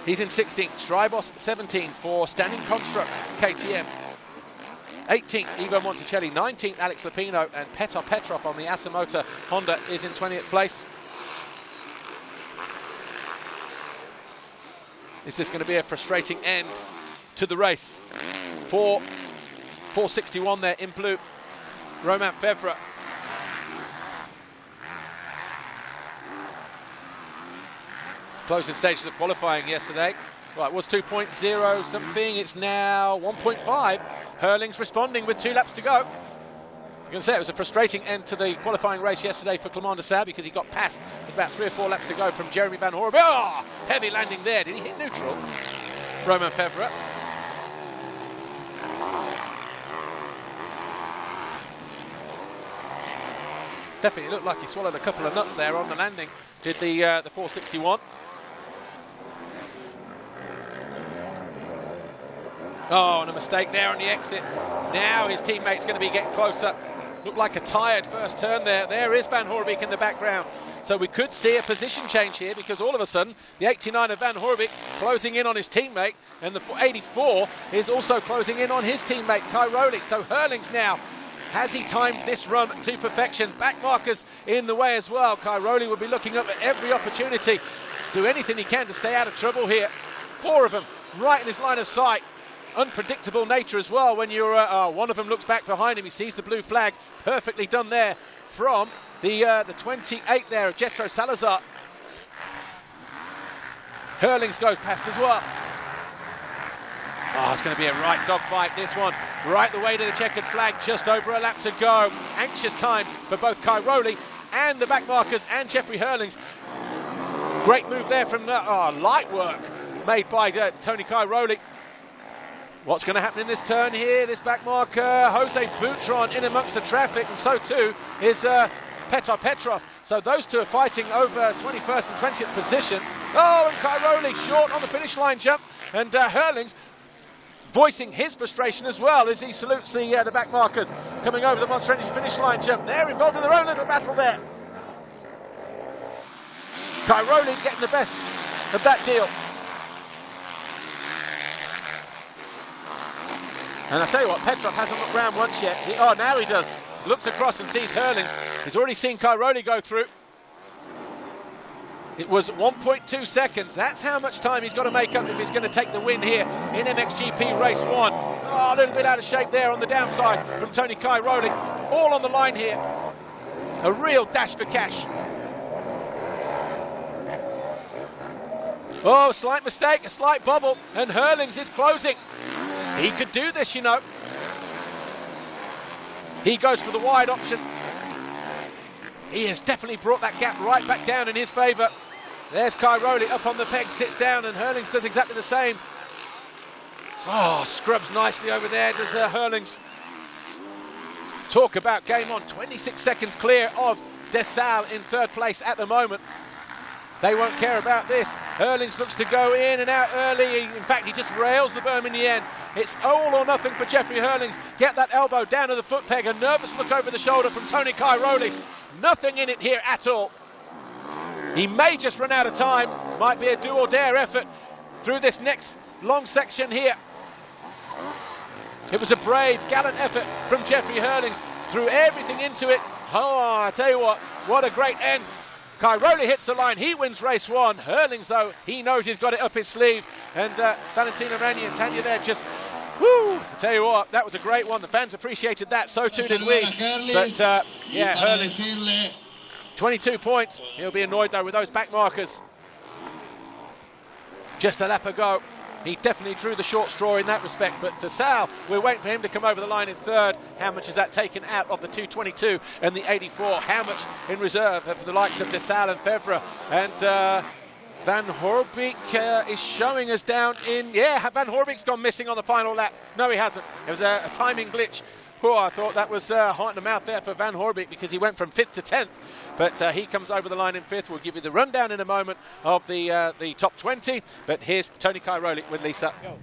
He's in 16th, Strybos 17 for Standing Construct KTM. 18th, Ivo Monticelli, 19th, Alex Lupino, and Petr Petrov on the Asamoah Honda is in 20th place. Is this going to be a frustrating end to the race? 461 there in blue, Romain Fevre. Closing stages of qualifying yesterday. Well, it was 2.0 something, it's now 1.5. Hurling's responding with 2 laps to go. I'm going to say it was a frustrating end to the qualifying race yesterday for Clément de Searle because he got past with about 3 or 4 laps to go from Jeremy Van Hoorbeek. Oh, heavy landing there. Did he hit neutral? Romain Fevre. Definitely looked like he swallowed a couple of nuts there on the landing. Did the 461. Oh, and a mistake there on the exit. Now his teammate's going to be getting closer. Looked like a tired first turn there. There is Van Hoorbeek in the background. So we could see a position change here because all of a sudden the 89 of Van Hoorbeek closing in on his teammate, and the 84 is also closing in on his teammate Cairoli. So Hurlings now, has he timed this run to perfection? Back markers in the way as well. Cairoli will be looking up at every opportunity to do anything he can to stay out of trouble here. 4 of them right in his line of sight. Unpredictable nature as well when you're one of them looks back behind him, he sees the blue flag. Perfectly done there from the 28 there of Jethro Salazar. Hurlings goes past as well. Oh, it's going to be a right dogfight, this one. Right the way to the checkered flag, just over a lap to go. Anxious time for both Cairoli and the back markers and Jeffrey Hurlings. Great move there from light work made by Tony Cairoli. What's going to happen in this turn here? This back marker, Jose Boutron in amongst the traffic, and so too is Petr Petrov. So those two are fighting over 21st and 20th position. Oh, and Cairoli short on the finish line jump, and Hurlings voicing his frustration as well as he salutes the back markers coming over the Monster Energy finish line jump. They're involved in their own little battle there. Cairoli getting the best of that deal. And I tell you what, Petrov hasn't looked round once yet. Now he does. Looks across and sees Hurlings. He's already seen Cairoli go through. It was 1.2 seconds. That's how much time he's got to make up if he's going to take the win here in MXGP Race 1. Oh, a little bit out of shape there on the downside from Tony Cairoli. All on the line here. A real dash for cash. Oh, slight mistake, a slight bobble, and Hurlings is closing. He could do this, you know. He goes for the wide option. He has definitely brought that gap right back down in his favour. There's Cairoli up on the peg, sits down, and Hurlings does exactly the same. Oh, scrubs nicely over there, does Hurlings. Talk about game on. 26 seconds clear of de Searle in third place at the moment. They won't care about this. Hurlings looks to go in and out early. In fact, he just rails the berm in the end. It's all or nothing for Jeffrey Hurlings. Get that elbow down to the foot peg. A nervous look over the shoulder from Tony Cairoli. Nothing in it here at all. He may just run out of time. Might be a do or dare effort through this next long section here. It was a brave, gallant effort from Jeffrey Hurlings. Threw everything into it. Oh, I tell you what a great end. Cairoli hits the line, he wins race 1. Hurlings, though, he knows he's got it up his sleeve. And Valentina Rani and Tanya there just, whoo! I tell you what, that was a great one. The fans appreciated that, so too did we. But, yeah, Hurlings, 22 points. He'll be annoyed, though, with those back markers. Just a lap ago. He definitely drew the short straw in that respect, but de Searle, we're waiting for him to come over the line in third. How much is that taken out of the 222 and the 84? How much in reserve for the likes of de Searle and Fevre? And Van Hoorbeek is showing us down in... Yeah, Van Hoorbeek's gone missing on the final lap. No, he hasn't. It was a timing glitch. Oh, I thought that was heart in the mouth there for Van Hoorbeek because he went from 5th to 10th. But he comes over the line in 5th. We'll give you the rundown in a moment of the top 20. But here's Tony Cairoli with Lisa. Go.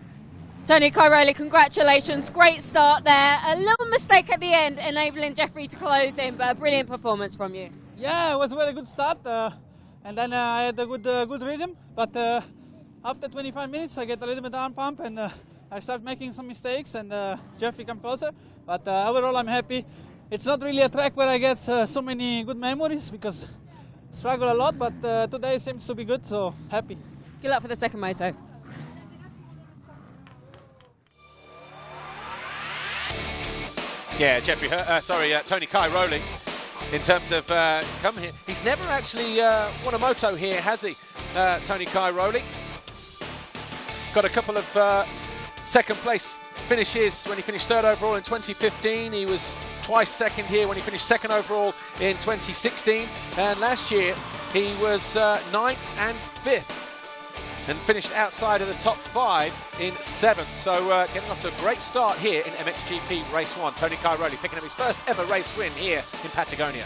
Tony Cairoli, congratulations. Great start there. A little mistake at the end, enabling Jeffrey to close in, but a brilliant performance from you. Yeah, it was a very good start. And then I had a good rhythm. But after 25 minutes, I get a little bit arm pump and I start making some mistakes and Jeffrey come closer. But overall, I'm happy. It's not really a track where I get so many good memories because I struggle a lot, but today seems to be good, so happy. Good luck for the second moto. Yeah, Tony Cairoli, in terms of come here. He's never actually won a moto here, has he, Tony Cairoli? Got a couple of second place finishes when he finished 3rd overall in 2015. He was twice second here when he finished 2nd overall in 2016. And last year he was 9th and 5th. And finished outside of the top 5 in 7th. So getting off to a great start here in MXGP Race 1. Tony Cairoli picking up his first ever race win here in Patagonia.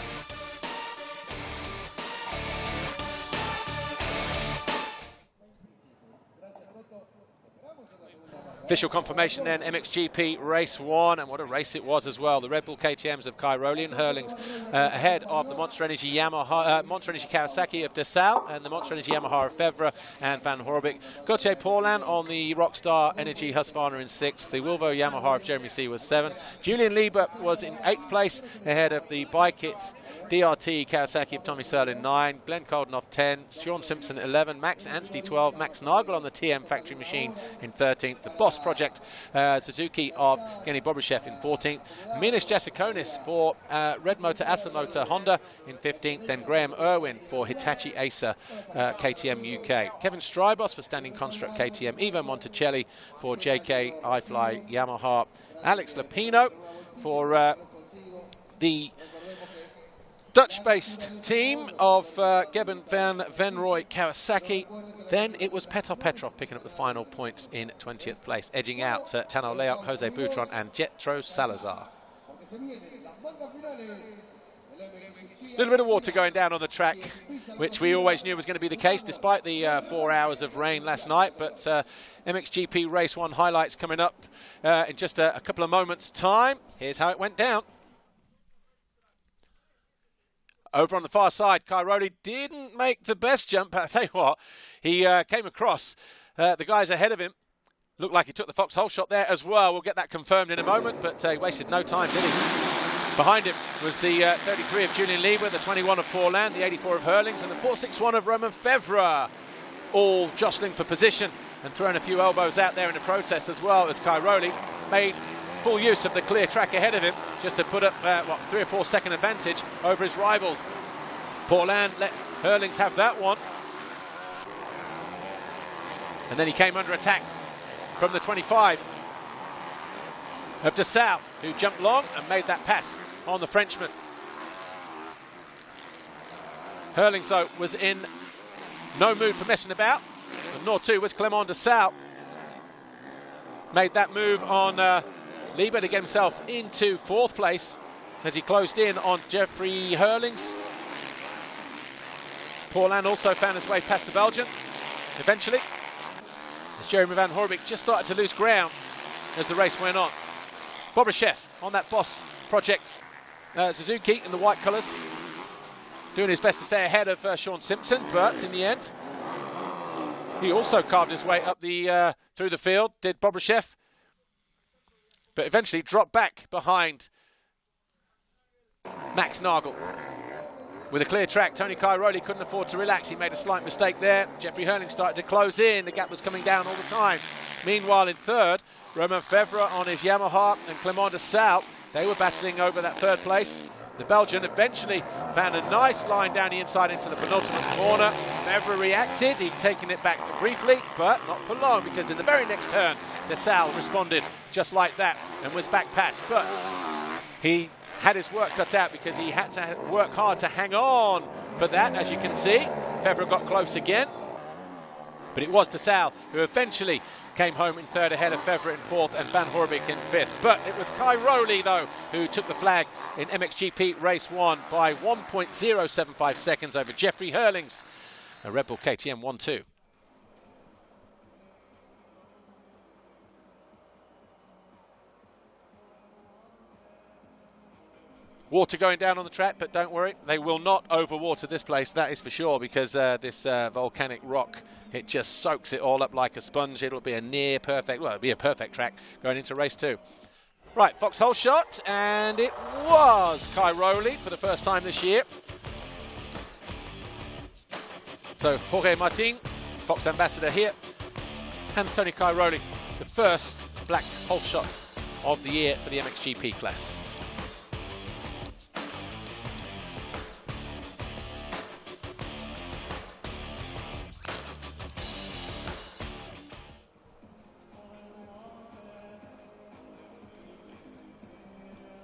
Official confirmation then, MXGP Race 1, and what a race it was as well. The Red Bull KTMs of Cairoli and Hurlings ahead of the Monster Energy Kawasaki of Searle and the Monster Energy Yamaha of Fevre and Van Hoorbeek. Gauthier Paulin on the Rockstar Energy Husqvarna in 6th. The Wilvo Yamaha of Jeremy C was 7th. Julian Lieber was in 8th place ahead of the Bike It DRT Kawasaki of Tommy Searle in 9, Glenn Coldenhoff 10, Sean Simpson 11, Max Anstey 12, Max Nagel on the TM Factory Machine in 13th, the Boss Project Suzuki of Geny Bobryshev in 14th, Minis Jasikonis for Red Motor Asamoto Honda in 15th, then Graham Irwin for Hitachi Acer KTM UK, Kevin Strybos for Standing Construct KTM, Ivo Monticelli for JK iFly Yamaha, Alex Lapino for the Dutch-based team of Geben van Venrooy Kawasaki. Then it was Petr Petrov picking up the final points in 20th place, edging out Tano Leok, Jose Boutron and Jetro Salazar. A little bit of water going down on the track, which we always knew was going to be the case, despite the 4 hours of rain last night. But MXGP Race 1 highlights coming up in just a couple of moments' time. Here's how it went down. Over on the far side, Cairoli didn't make the best jump, but I tell you what, he came across the guys ahead of him. Looked like he took the foxhole shot there as well. We'll get that confirmed in a moment, but he wasted no time, did he? Behind him was the 33 of Julian Lieber, the 21 of Paulin, the 84 of Hurlings, and the 461 of Romain Fevre, all jostling for position and throwing a few elbows out there in the process as well, as Cairoli made full use of the clear track ahead of him just to put up 3 or 4 second advantage over his rivals. Paulin let Hurlings have that one, and then he came under attack from the 25 of Searle, who jumped long and made that pass on the Frenchman. Hurlings though was in no mood for messing about, and nor too was Clément Searle. Made that move on Lieber to get himself into 4th place as he closed in on Jeffrey Hurlings. Paulin also found his way past the Belgian eventually, as Jeremy Van Hoorbeek just started to lose ground as the race went on. Bobryshev on that Boss Project Suzuki in the white colours, doing his best to stay ahead of Sean Simpson, but in the end he also carved his way up the through the field, did Bobryshev, but eventually dropped back behind Max Nagel. With a clear track, Tony Cairoli couldn't afford to relax. He made a slight mistake there. Jeffrey Hurlings started to close in. The gap was coming down all the time. Meanwhile, in 3rd, Romain Fevre on his Yamaha and Clément Searle, they were battling over that 3rd place. The Belgian eventually found a nice line down the inside into the penultimate corner. Fevre reacted. He'd taken it back briefly, but not for long, because in the very next turn, Searle responded just like that and was back past. But he had his work cut out because he had to work hard to hang on for that, as you can see. Fevre got close again. But it was de Searle who eventually came home in third ahead of Fevre in fourth and Van Horbeke in fifth. But it was Cairoli, though, who took the flag in MXGP Race 1 by 1.075 seconds over Jeffrey Hurlings, a Red Bull KTM 1-2. Water going down on the track, but don't worry, they will not overwater this place, that is for sure, because this volcanic rock, it just soaks it all up like a sponge. It'll be a near perfect, well, it'll be a perfect track going into race 2. Right, Foxhole shot, and it was Cairoli for the first time this year. So Jorge Martin, Fox ambassador here, hands Tony Cairoli the first black hole shot of the year for the MXGP class.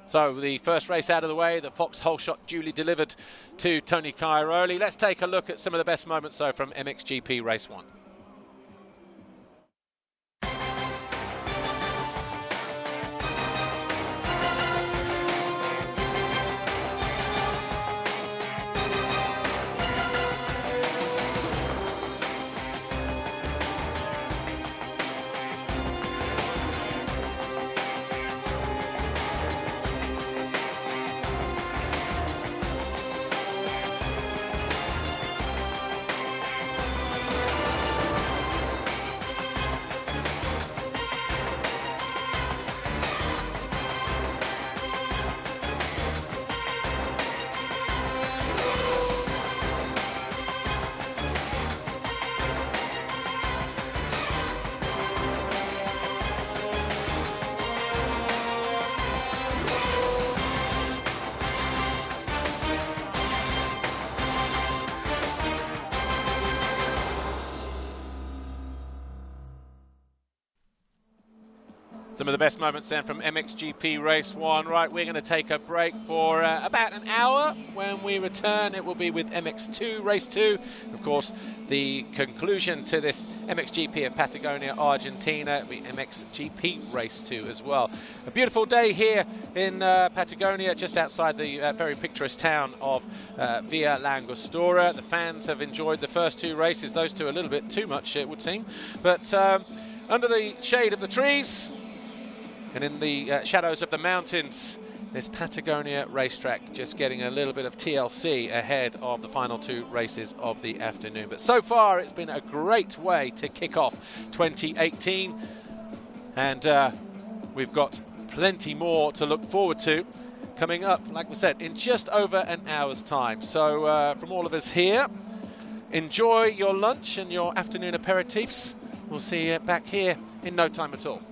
So the first race out of the way, the Fox hole shot duly delivered to Tony Cairoli. Let's take a look at some of the best moments, though, from MXGP Race 1. Some of the best moments then from MXGP Race 1. Right, we're going to take a break for about an hour. When we return, it will be with MX2 Race 2. Of course, the conclusion to this MXGP of Patagonia, Argentina, will be MXGP Race 2 as well. A beautiful day here in Patagonia, just outside the very picturesque town of Villa Langostura. The fans have enjoyed the first two races, those two a little bit too much, it would seem. But under the shade of the trees, and in the shadows of the mountains, this Patagonia racetrack just getting a little bit of TLC ahead of the final two races of the afternoon. But so far, it's been a great way to kick off 2018. And we've got plenty more to look forward to coming up, like we said, in just over an hour's time. So from all of us here, enjoy your lunch and your afternoon aperitifs. We'll see you back here in no time at all.